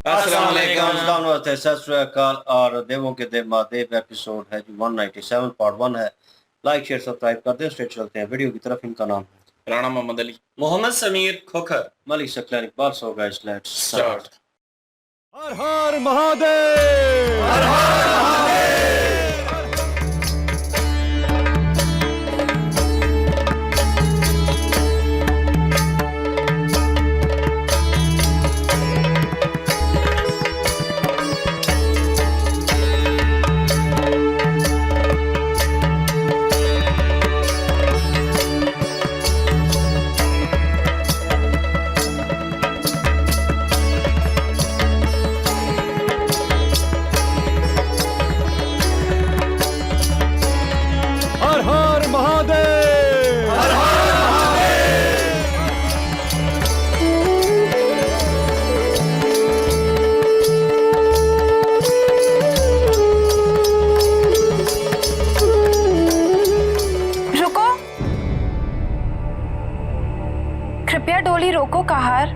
अस्सलाम वालेकुम, सत श्री अकाल। और देवों के देव महादेव एपिसोड है जो 197 पार्ट 1 है। लाइक शेयर सब्सक्राइब कर दें। स्ट्रेट चलते हैं वीडियो की तरफ। इनका नाम है Rana Mohammad Ali, Mohammad Sameer Khokhar, Malik Saqlain Iqbal. So guys let's start. हर हर महादेव, हर हर महादेव। कृपया डोली रोको कहार।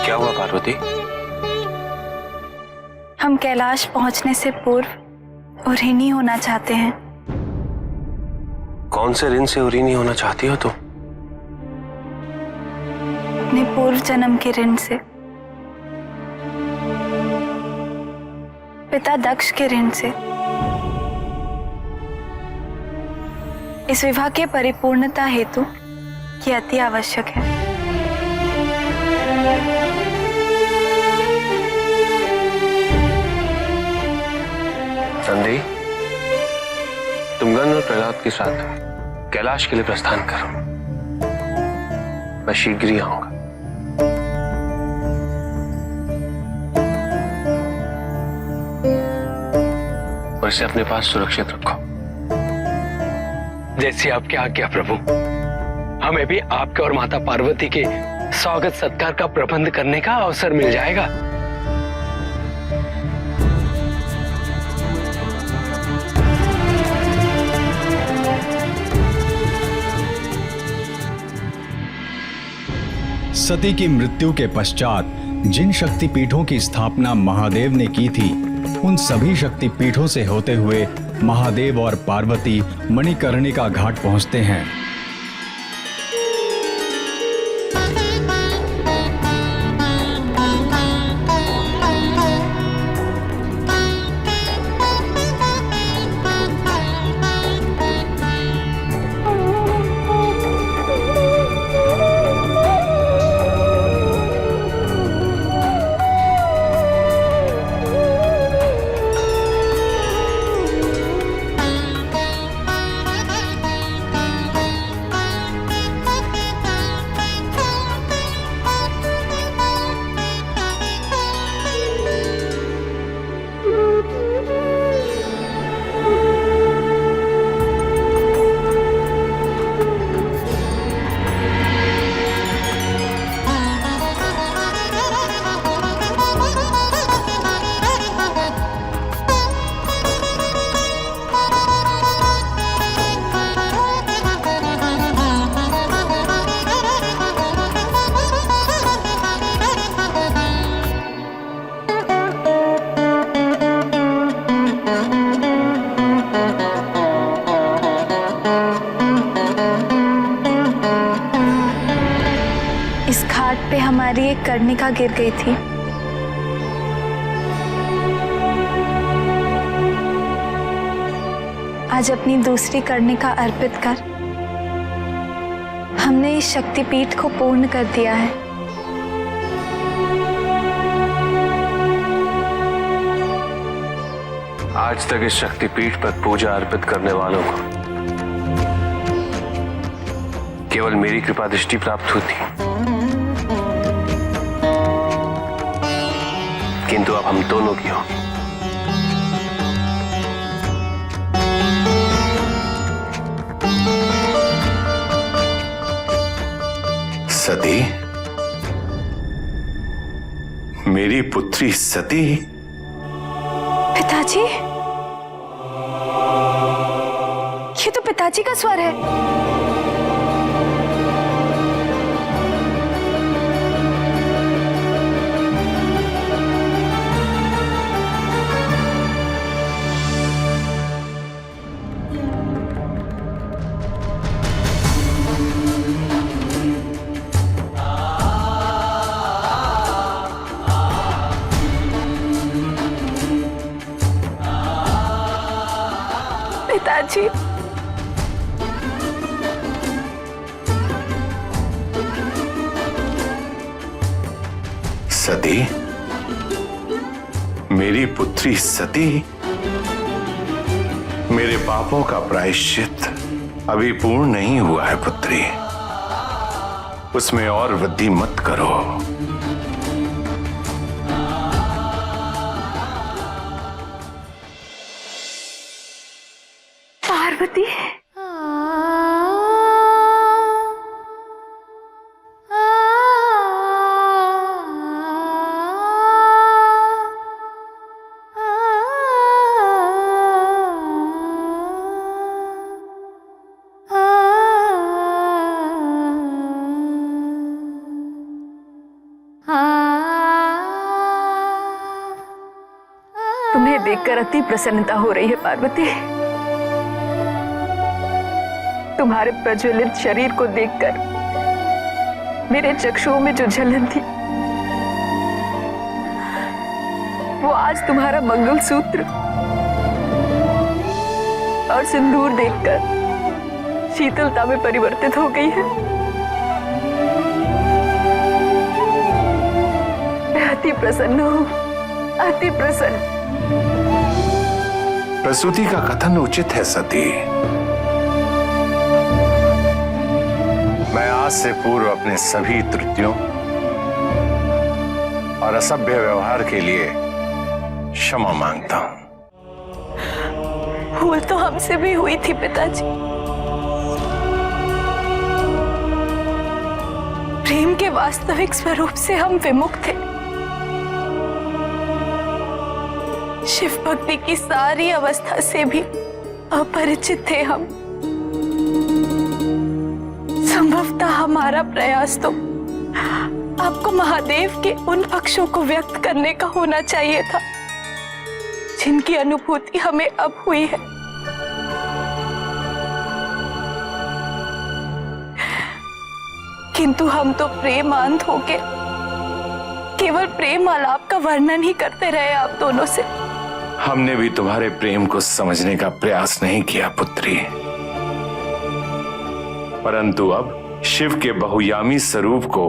क्या हुआ पार्वती? हम कैलाश पहुंचने से पूर्व उऋणी होना चाहते हैं। कौन से ऋण से उऋणी होना चाहती हो तुम? अपने पूर्व जन्म के ऋण से, पिता दक्ष के ऋण से। इस विवाह के परिपूर्णता हेतु ये अति आवश्यक है। संधि, तुम गण और प्रहलाद के साथ कैलाश के लिए प्रस्थान करो। मैं शीघ्र ही आऊंगा। और इसे अपने पास सुरक्षित रखो। जैसी आपकी आज्ञा प्रभु। हमें भी आपके और माता पार्वती के स्वागत सत्कार का प्रबंध करने का अवसर मिल जाएगा। सती की मृत्यु के पश्चात जिन शक्तिपीठों की स्थापना महादेव ने की थी, उन सभी शक्तिपीठों से होते हुए महादेव और पार्वती मणिकर्णिका घाट पहुंचते हैं। इस घाट पे हमारी एक कर्णिका गिर गई थी। आज अपनी दूसरी कर्णिका अर्पित कर हमने इस शक्तिपीठ को पूर्ण कर दिया है। आज तक इस शक्तिपीठ पर पूजा अर्पित करने वालों को केवल मेरी कृपा दृष्टि प्राप्त होती, किंतु अब हम दोनों की होगी। मेरी पुत्री सती। पिताजी, ये तो पिताजी का स्वर है। पिताजी, सती, मेरी पुत्री सती, मेरे पापों का प्रायश्चित अभी पूर्ण नहीं हुआ है पुत्री, उसमें और वृद्धि मत करो। पार्वती, तुम्हें देखकर अति प्रसन्नता हो रही है पार्वती। तुम्हारे प्रज्वलित शरीर को देखकर मेरे चक्षुओं में जो जलन थी, वो आज तुम्हारा मंगलसूत्र और सिंदूर देखकर शीतलता में परिवर्तित हो गई है। मैं अति प्रसन्न हूँ, अति प्रसन्न। प्रसूति का कथन उचित है सती। मैं आज से पूर्व अपने सभी त्रुटियों और असभ्य व्यवहार के लिए क्षमा मांगता हूं। भूल तो हमसे भी हुई थी पिताजी। प्रेम के वास्तविक स्वरूप से हम विमुख थे। शिव भक्ति की सारी अवस्था से भी अपरिचित थे हम। संभवतः हमारा प्रयास तो आपको महादेव के उन पक्षों को व्यक्त करने का होना चाहिए था जिनकी अनुभूति हमें अब हुई है। किंतु हम तो प्रेमांध होके केवल प्रेम आलाप का वर्णन ही करते रहे आप दोनों से। हमने भी तुम्हारे प्रेम को समझने का प्रयास नहीं किया पुत्री, परंतु अब शिव के बहुयामी स्वरूप को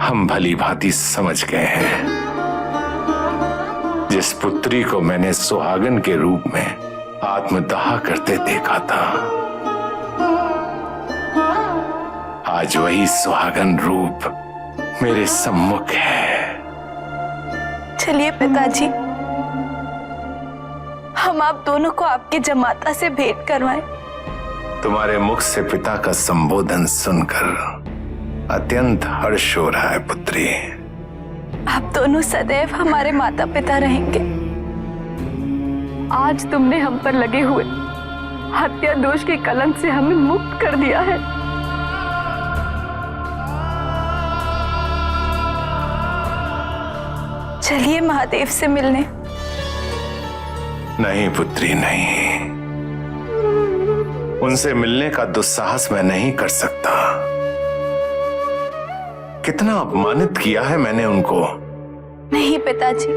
हम भली भांति समझ गए हैं। जिस पुत्री को मैंने सुहागन के रूप में आत्मदाह करते देखा था, आज वही सुहागन रूप मेरे सम्मुख है। चलिए पिताजी, हम आप दोनों को आपके जमाता से भेंट करवाएं। तुम्हारे मुख से पिता का संबोधन सुनकर अत्यंत हर्ष हो रहा है पुत्री। आप दोनों सदैव हमारे माता पिता रहेंगे। आज तुमने हम पर लगे हुए हत्या दोष के कलंक से हमें मुक्त कर दिया है। चलिए महादेव से मिलने। नहीं पुत्री नहीं, उनसे मिलने का दुस्साहस मैं नहीं कर सकता। कितना अपमानित किया है मैंने उनको। नहीं पिताजी,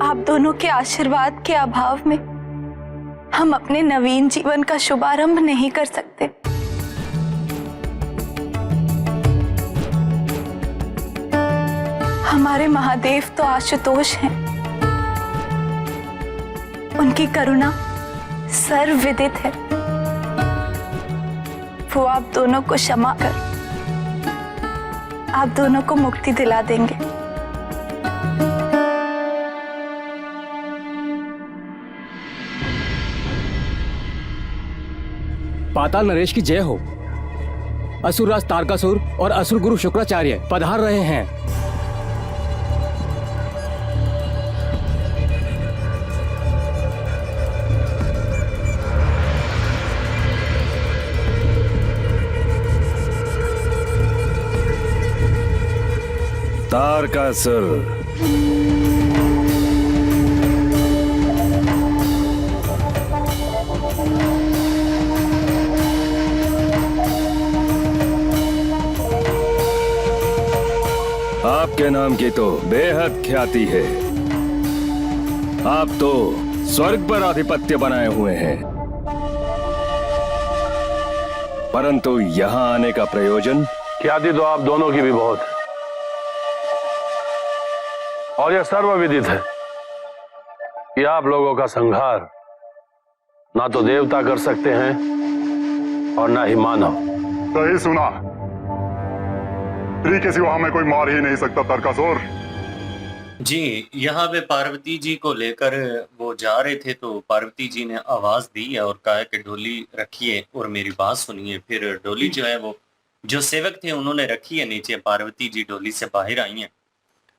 आप दोनों के आशीर्वाद के अभाव में हम अपने नवीन जीवन का शुभारंभ नहीं कर सकते। हमारे महादेव तो आशुतोष हैं। उनकी करुणा सर्वविदित है। वो आप दोनों को क्षमा कर आप दोनों को मुक्ति दिला देंगे। पाताल नरेश की जय हो। असुरराज तारकासुर और असुर गुरु शुक्राचार्य पधार रहे हैं। तारकासुर, आपके नाम की तो बेहद ख्याति है। आप तो स्वर्ग पर आधिपत्य बनाए हुए हैं, परंतु यहाँ आने का प्रयोजन? ख्याति तो आप दोनों की भी बहुत है, और यह सर्वविदित है कि आप लोगों का संहार ना तो देवता कर सकते हैं और ना ही मानव। सही सुना, स्त्री के सिवा हमें कोई मार ही नहीं सकता तारकासुर। जी, यहाँ पे पार्वती जी को लेकर वो जा रहे थे तो पार्वती जी ने आवाज दी है और कहा कि डोली रखिए और मेरी बात सुनिए। फिर डोली जो है वो जो सेवक थे उन्होंने रखी है नीचे। पार्वती जी डोली से बाहर आई हैं।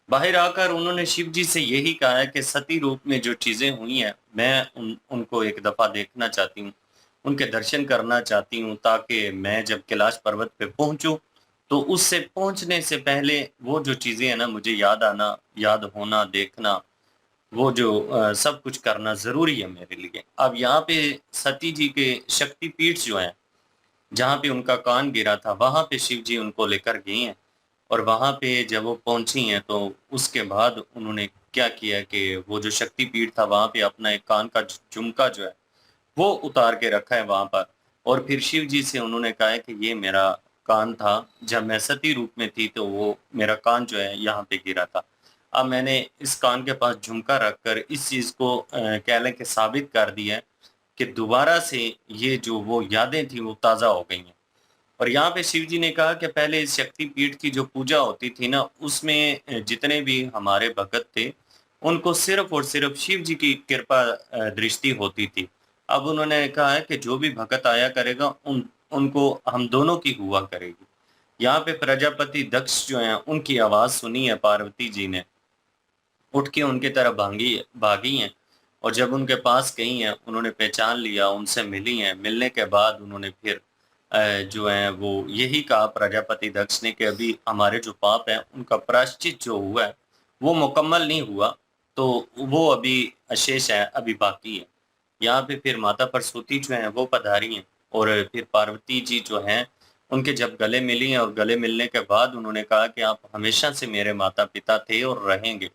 बाहर आकर उन्होंने शिव जी से यही कहा है कि सती रूप में जो चीजें हुई हैं मैं उनको एक दफा देखना चाहती हूँ, उनके दर्शन करना चाहती हूँ, ताकि मैं जब कैलाश पर्वत पे पहुंचूं तो उससे पहुंचने से पहले वो जो चीजें हैं ना मुझे याद होना, देखना, वो जो सब कुछ करना जरूरी है मेरे लिए। अब यहाँ पे सती जी के शक्तिपीठ जो है जहाँ पे उनका कान गिरा था वहां पे शिव जी उनको लेकर गए हैं और वहां पे जब वो पहुंची हैं तो उसके बाद उन्होंने क्या किया कि वो जो शक्तिपीठ था वहां पे अपना एक कान का झुमका जो है वो उतार के रखा है वहां पर, और फिर शिव जी से उन्होंने कहा है कि ये मेरा कान था, जब मैं सती रूप में थी तो वो मेरा कान जो है यहाँ पे गिरा था। अब मैंने इस कान के पास झुमका रखकर इस चीज को कह लें कि साबित कर दिया है कि दोबारा से ये जो वो यादें थी वो ताज़ा हो गई हैं। और यहाँ पे शिव जी ने कहा कि पहले इस शक्तिपीठ की जो पूजा होती थी ना उसमें जितने भी हमारे भगत थे उनको सिर्फ और सिर्फ शिव जी की कृपा दृष्टि होती थी। अब उन्होंने कहा है कि जो भी भगत आया करेगा उनको हम दोनों की हुआ करेगी। यहाँ पे प्रजापति दक्ष जो है उनकी आवाज सुनी है पार्वती जी ने, उठ के उनके तरफ भागी हैं और जब उनके पास गई हैं उन्होंने पहचान लिया, उनसे मिली हैं। मिलने के बाद उन्होंने फिर जो है वो यही कहा प्रजापति दक्ष ने कि अभी हमारे जो पाप है उनका प्रायश्चित जो हुआ है वो मुकम्मल नहीं हुआ, तो वो अभी अशेष है, अभी बाकी है। यहाँ पे फिर माता परसोती जो है वो पधारी हैं और फिर पार्वती जी जो हैं उनके जब गले मिली हैं और गले मिलने के बाद उन्होंने कहा कि आप हमेशा से मेरे माता पिता थे और रहेंगे।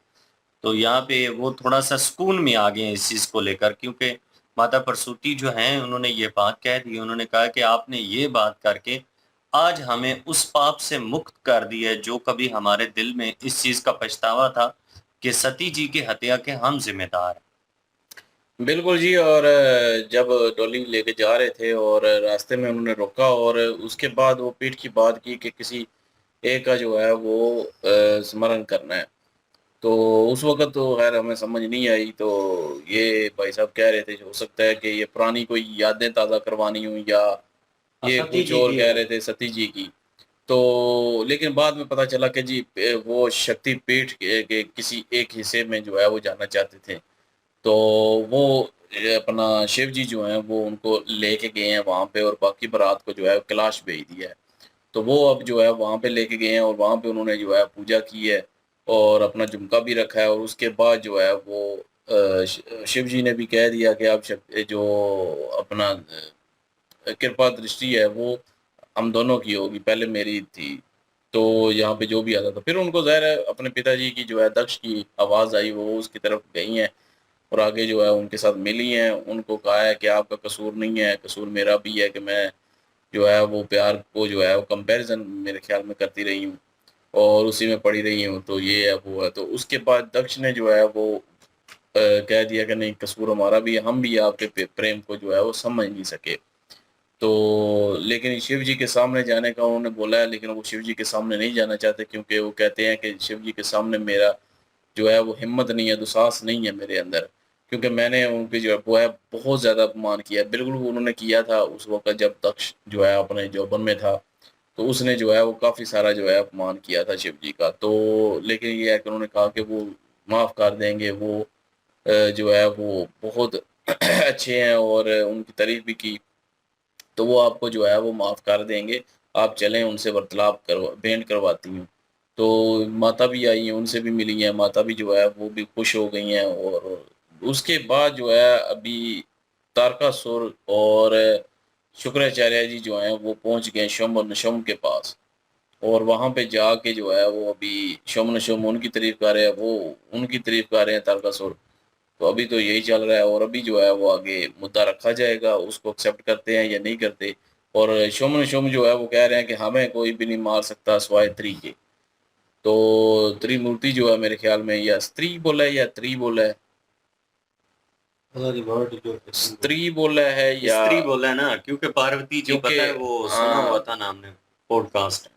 तो यहाँ पे वो थोड़ा सा सुकून में आ गए हैं इस चीज़ को लेकर, क्योंकि माता परसोती जो हैं उन्होंने ये बात कह दी। उन्होंने कहा कि आपने ये बात करके आज हमें उस पाप से मुक्त कर दिया जो कभी हमारे दिल में इस चीज़ का पछतावा था कि सती जी की हत्या के हम जिम्मेदार हैं। बिल्कुल जी। और जब डोली लेके जा रहे थे और रास्ते में उन्होंने रोका और उसके बाद वो पीठ की बात की कि किसी एक का जो है वो स्मरण करना है, तो उस वक्त तो खैर हमें समझ नहीं आई। तो ये भाई साहब कह रहे थे हो सकता है कि ये पुरानी कोई यादें ताज़ा करवानी हो या ये कुछ और कह रहे थे सती जी की। तो लेकिन बाद में पता चला कि जी वो शक्तिपीठ के किसी एक हिस्से में जो है वो जाना चाहते थे, तो वो अपना शिव जी जो हैं वो उनको लेके गए हैं वहाँ पे और बाकी बारात को जो है कैलाश भेज दिया है। तो वो अब जो है वहाँ पे लेके गए हैं और वहाँ पे उन्होंने जो है पूजा की है और अपना झुमका भी रखा है। और उसके बाद जो है वो शिव जी ने भी कह दिया कि आप जो अपना कृपा दृष्टि है वो हम दोनों की होगी, पहले मेरी थी। तो यहाँ पे जो भी आता था फिर उनको ज़ाहिर है अपने पिताजी की जो है दक्ष की आवाज़ आई, वो उसकी तरफ गई हैं और आगे जो है उनके साथ मिली हैं। उनको कहा है कि आपका कसूर नहीं है, कसूर मेरा भी है कि मैं जो है वो प्यार को जो है वो कंपैरिजन मेरे ख्याल में करती रही हूँ और उसी में पड़ी रही हूँ, तो ये है वो है। तो उसके बाद दक्ष ने जो है वो कह दिया कि नहीं कसूर हमारा भी है, हम भी आपके प्रेम को जो है वो समझ नहीं सके। तो लेकिन शिव जी के सामने जाने का उन्होंने बोला है, लेकिन वो शिव जी के सामने नहीं जाना चाहते क्योंकि वो कहते हैं कि शिव जी के सामने मेरा जो है वो हिम्मत नहीं है, दुसाहस नहीं है मेरे अंदर, क्योंकि मैंने उनकी जो है वो है बहुत ज़्यादा अपमान किया। बिल्कुल उन्होंने किया था उस वक्त जब दक्ष जो है अपने जौबन में था। तो उसने जो है वो काफ़ी सारा जो है अपमान किया था शिव जी का। तो लेकिन ये है कि उन्होंने कहा कि वो माफ़ कर देंगे, वो जो है वो बहुत अच्छे हैं और उनकी तारीफ भी की, तो वो आपको जो है वो माफ़ कर देंगे, आप चलें उनसे वार्तालाप करवा भेंट करवाती हूँ। तो माता भी आई हैं, उनसे भी मिली हैं, माता भी जो है वो भी खुश हो गई हैं। और उसके बाद जो है अभी तारकासुर और शुक्राचार्य जी जो हैं वो पहुँच गए शुम्भ और निशुम्भ के पास, और वहाँ पे जाके जो है वो अभी शुम्भ निशुम्भ उनकी तारीफ कर रहे हैं, वो उनकी तारीफ कर रहे हैं तारकासुर। तो अभी तो यही चल रहा है, और अभी जो है वो आगे मुद्दा रखा जाएगा, उसको एक्सेप्ट करते हैं या नहीं करते। और शुम्भ निशुम्भ जो है वो कह रहे हैं कि हमें कोई भी नहीं मार सकता सिवाय त्रि के। तो त्रिमूर्ति जो है मेरे ख्याल में या स्त्री बोला है या त्रि बोला है, स्त्री बोला है या स्त्री बोला है ना, क्योंकि पार्वती जी पता है वो सुना हुआ था ना हमने पॉडकास्ट,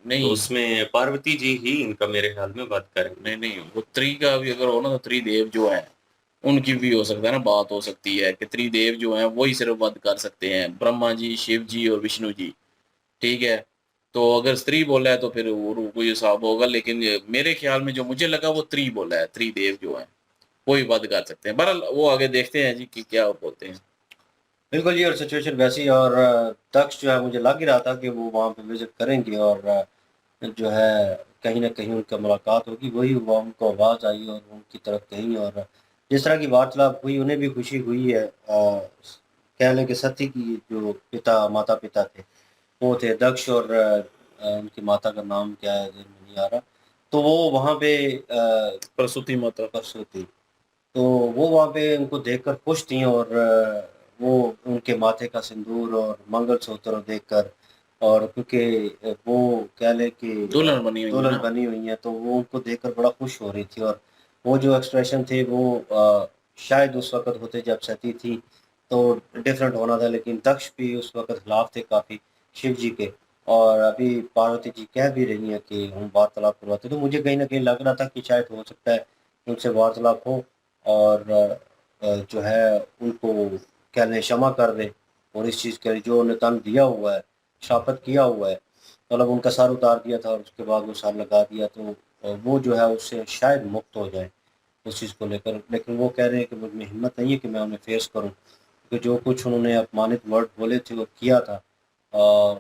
नहीं तो उसमें पार्वती जी ही इनका मेरे ख्याल में बात करेंगे। नहीं नहीं, वो त्रि का भी अगर हो ना तो त्रिदेव जो है उनकी भी हो सकता है ना, बात हो सकती है कि त्रिदेव जो हैं वही सिर्फ वध कर सकते हैं, ब्रह्मा जी, शिव जी और विष्णु जी। ठीक है, तो अगर स्त्री बोला है तो फिर वो कोई हिसाब होगा, लेकिन मेरे ख्याल में जो मुझे लगा वो त्रि बोला है, त्रिदेव जो है वही वध कर सकते हैं। बहरहाल वो आगे देखते हैं जी कि क्या बोलते हैं। बिल्कुल जी, और सिचुएशन वैसी, और दक्ष जो है मुझे लग ही रहा था कि वो वहाँ पे विजिट करेंगे और जो है कहीं ना कहीं उनका मुलाकात होगी, वही हुआ, उनको आवाज़ आई और उनकी तरफ गई, और जिस तरह की वार्तालाप हुई उन्हें भी खुशी हुई है। कह लें कि सती की जो पिता माता पिता थे वो थे दक्ष, और उनकी माता का नाम क्या है ज़हन में नहीं आ रहा, तो वो वहाँ पे प्रसूति माता, प्रसूति, तो वो वहाँ पे उनको देखकर खुश थी, और वो उनके माथे का सिंदूर और मंगलसूत्र देखकर, और क्योंकि वो कह लें कि दुल्हन बनी हुई है दुल्हन ना। बनी हुई है, तो वो उनको देखकर बड़ा खुश हो रही थी, और वो जो एक्सप्रेशन थे वो शायद उस वक़्त होते जब सती थी तो डिफरेंट होना था, लेकिन दक्ष भी उस वक़्त खिलाफ थे काफ़ी शिव जी के, और अभी पार्वती जी कह भी रही हैं कि हम वार्तालाप करवाते, तो मुझे कहीं न कहीं लग रहा था कि शायद हो सकता है उनसे वार्तालाप हो और जो है उनको कह लें क्षमा कर दें, और इस चीज़ के लिए जो उन्हें तन दिया हुआ है, शापत किया हुआ है, मतलब उनका सर उतार दिया था और उसके बाद वो सर लगा दिया, तो वो जो है उससे शायद मुक्त हो जाएँ उस चीज़ को लेकर। लेकिन वो कह रहे हैं कि मुझ में हिम्मत नहीं है कि मैं उन्हें फेस करूँ, क्योंकि जो कुछ उन्होंने अपमानित वर्ड बोले थे और किया था,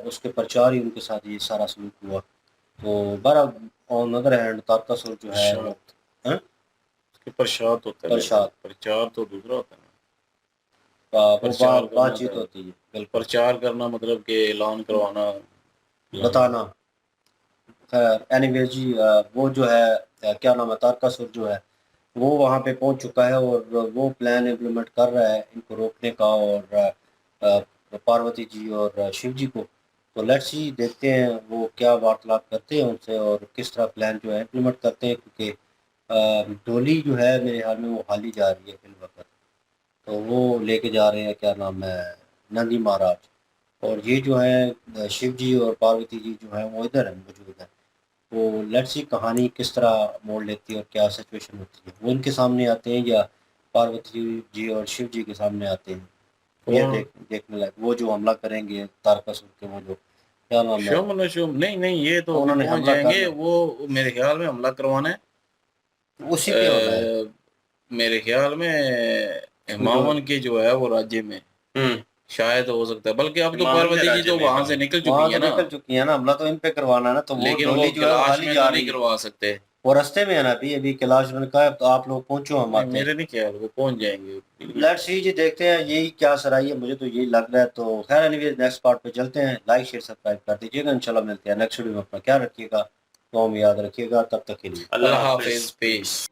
उसके प्रचार ही उनके साथ ये सारा सलूक हुआ। तो बहरहाल ऑन अदर हैंड तारकासुर जो है वो हैं? उसके प्रसाद होता है, प्रसाद। प्रचार तो दूसरा होता है ना। वो प्रचार करना बातचीत तो- होती है, बिल्कुल प्रचार करना मतलब कि ऐलान करवाना, बताना। खैर एनीवेज जी, वो जो है क्या नाम है, तारकासुर जो है वो वहाँ पे पहुँच चुका है और वो प्लान इम्प्लीमेंट कर रहा है इनको रोकने का, और पार्वती जी और शिव जी को। तो लेट्स सी, देखते हैं वो क्या वार्तालाप करते हैं उनसे और किस तरह प्लान जो है इम्प्लीमेंट करते हैं, क्योंकि डोली जो है मेरे ख्याल में वो हाली जा रही है फिलवक्त, तो वो लेके जा रहे हैं क्या नाम है, नंदी महाराज, और ये जो है शिव जी और पार्वती जी जो है वो इधर है मौजूद है। तो लेट्स सी कहानी किस तरह मोड़ लेती है और क्या सिचुएशन होती है, वो इनके सामने आते हैं या पार्वती जी और शिव जी के सामने आते हैं, ये देखने लायक। वो जो हमला करेंगे तारकासुर के, वो जो क्या नाम है, शुभ न शुभ, नहीं नहीं ये तो उन्होंने पहुंच हमला जाएंगे, करना। वो मेरे ख्याल में हमला करवाना है उसी पे होना है। मेरे ख्याल में हिमावन के जो है वो राज्य में शायद हो सकता है, बल्कि अब तो हिमावन के पार्वती जी राज्य तो में वहां कहाँ? से निकल वहाँ चुकी है तो ना, निकल चुकी है ना, हमला तो इन पे करवाना है ना, तो वो लेकिन वो डोली जो है वो कैलाश हाली में जा तो रही नहीं है, करवा सकते। वो रास्ते में है ना अभी कैलाश उन्होंने कहा तो आप लोग पहुंचो, हम आते हैं। मेरे नहीं ख्याल वो पहुंच जाएंगे। लेट्स सी जी, देखते हैं यही क्या सराही है, मुझे तो यही लग रहा है। तो खैर एनीवेज नेक्स्ट पार्ट पे चलते हैं, लाइक शेयर सब्सक्राइब कर दीजिएगा, इंशाल्लाह मिलते हैं नेक्स्ट वीडियो में। अपना ख्याल रखिएगा, तो हम याद रखिएगा, तब तक के लिए अल्लाह हाफिज, पीस।